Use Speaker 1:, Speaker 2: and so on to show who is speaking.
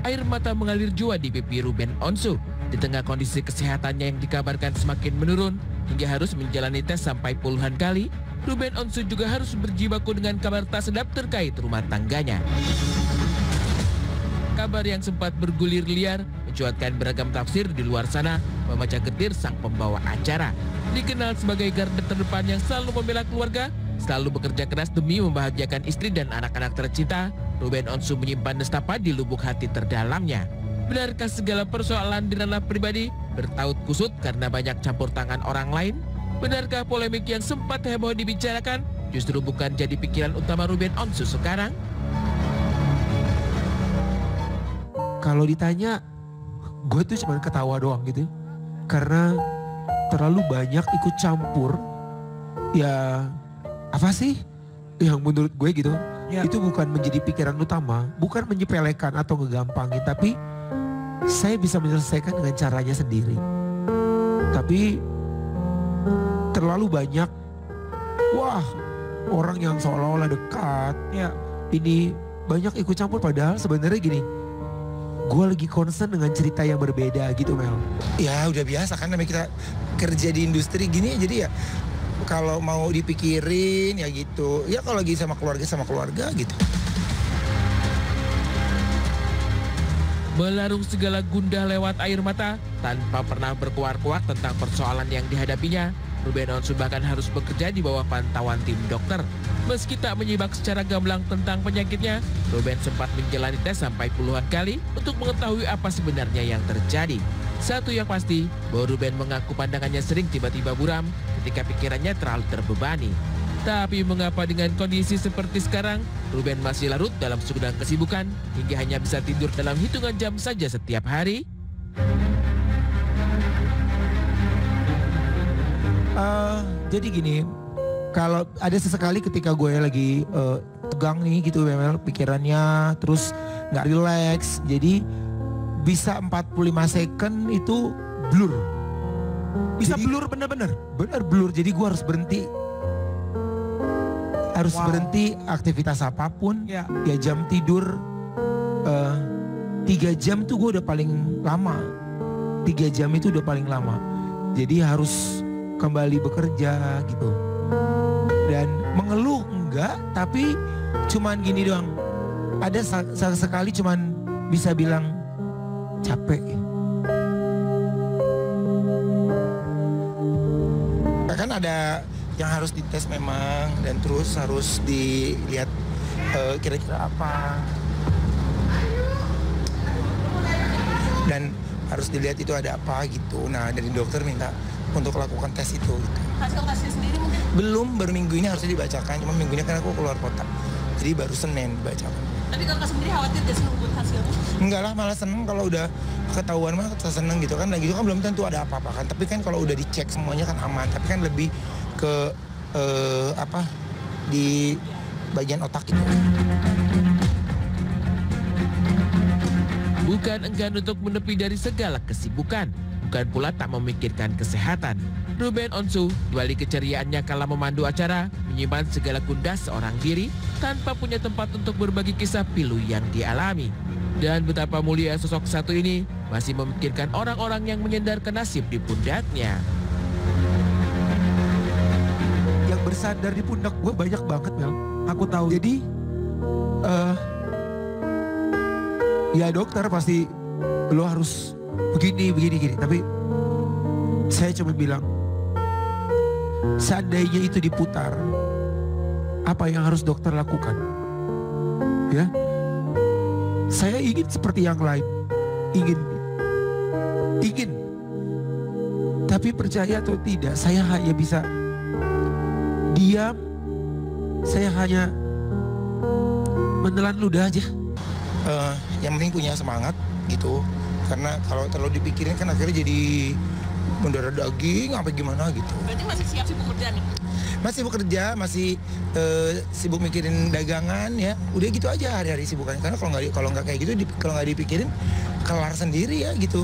Speaker 1: Air mata mengalir jua di pipi Ruben Onsu. Di tengah kondisi kesehatannya yang dikabarkan semakin menurun hingga harus menjalani tes sampai puluhan kali, Ruben Onsu juga harus berjibaku dengan kabar tak sedap terkait rumah tangganya. Kabar yang sempat bergulir liar mencuatkan beragam tafsir di luar sana memecah getir sang pembawa acara. Dikenal sebagai garda terdepan yang selalu membela keluarga, selalu bekerja keras demi membahagiakan istri dan anak-anak tercinta, Ruben Onsu menyimpan nestapa di lubuk hati terdalamnya. Benarkah segala persoalan di ranah pribadi bertaut kusut karena banyak campur tangan orang lain? Benarkah polemik yang sempat heboh dibicarakan justru bukan jadi pikiran utama Ruben Onsu sekarang?
Speaker 2: Kalau ditanya, gue tuh cuma ketawa doang gitu. Karena terlalu banyak ikut campur. Ya apa sih yang menurut gue gitu. Ya. Itu bukan menjadi pikiran utama. Bukan menyepelekan atau ngegampangin. Tapi saya bisa menyelesaikan dengan caranya sendiri. Tapi terlalu banyak. Wah, orang yang seolah-olah dekat. Ya, ini banyak ikut campur padahal sebenarnya gini. Gue lagi concern dengan cerita yang berbeda gitu, Mel.
Speaker 3: Ya udah biasa kan namanya kita kerja di industri gini, jadi ya kalau mau dipikirin ya gitu. Ya kalau lagi sama keluarga gitu.
Speaker 1: Melarung segala gundah lewat air mata tanpa pernah berkuar-kuak tentang persoalan yang dihadapinya, Ruben Onsu bahkan harus bekerja di bawah pantauan tim dokter. Meski tak menyibak secara gamblang tentang penyakitnya, Ruben sempat menjalani tes sampai puluhan kali untuk mengetahui apa sebenarnya yang terjadi. Satu yang pasti, bahwa Ruben mengaku pandangannya sering tiba-tiba buram ketika pikirannya terlalu terbebani. Tapi mengapa dengan kondisi seperti sekarang, Ruben masih larut dalam segudang kesibukan hingga hanya bisa tidur dalam hitungan jam saja setiap hari?
Speaker 2: Jadi gini, kalau ada sesekali ketika gue lagi tegang nih gitu memang pikirannya terus gak relax, jadi bisa 45 second itu blur. Bisa jadi, blur bener-bener blur, jadi gue harus berhenti. Berhenti aktivitas apapun, ya jam tidur 3 jam tuh gue udah paling lama. 3 jam itu udah paling lama, jadi harus kembali bekerja gitu. Dan mengeluh enggak, tapi cuman gini doang. Ada sekali cuman bisa bilang capek.
Speaker 3: Kan ada yang harus dites memang dan terus harus dilihat kira-kira apa. Dan harus dilihat itu ada apa gitu. Nah dari dokter minta untuk lakukan tes itu gitu.
Speaker 4: Hasil tesnya sendiri mungkin?
Speaker 3: Belum, baru minggu ini harusnya dibacakan. Cuma minggu ini kan aku keluar kota. Jadi baru Senin dibacakan.
Speaker 4: Tapi kakak sendiri khawatir gak sih nungguin hasilnya?
Speaker 3: Enggak lah, malah seneng kalau udah ketahuan mah seneng gitu kan. Lagi itu kan belum tentu ada apa-apa kan. Tapi kan kalau udah dicek semuanya kan aman. Tapi kan lebih ke di bagian otak itu.
Speaker 1: Bukan enggan untuk menepi dari segala kesibukan, bukan pula tak memikirkan kesehatan. Ruben Onsu, dibalik keceriaannya kala memandu acara, menyimpan segala gundah seorang diri tanpa punya tempat untuk berbagi kisah pilu yang dialami. Dan betapa mulia sosok satu ini masih memikirkan orang-orang yang menyandarkan nasib di pundaknya.
Speaker 2: Yang bersandar di pundak gue banyak banget, Mel. Aku tahu. Jadi, ya dokter pasti lo harus begini. Tapi saya cuma bilang, seandainya itu diputar, apa yang harus dokter lakukan? Ya, saya ingin seperti yang lain, ingin. Tapi percaya atau tidak, saya hanya bisa diam. Saya hanya menelan ludah aja.
Speaker 3: Yang penting punya semangat gitu. Karena kalau terlalu dipikirin kan akhirnya jadi mendarah daging apa gimana gitu.
Speaker 4: Berarti masih siap sibuk kerja nih?
Speaker 3: Masih bekerja, masih sibuk mikirin dagangan ya. Udah gitu aja hari-hari sibukannya. Karena kalau nggak kayak gitu, kalau nggak dipikirin kelar sendiri ya gitu.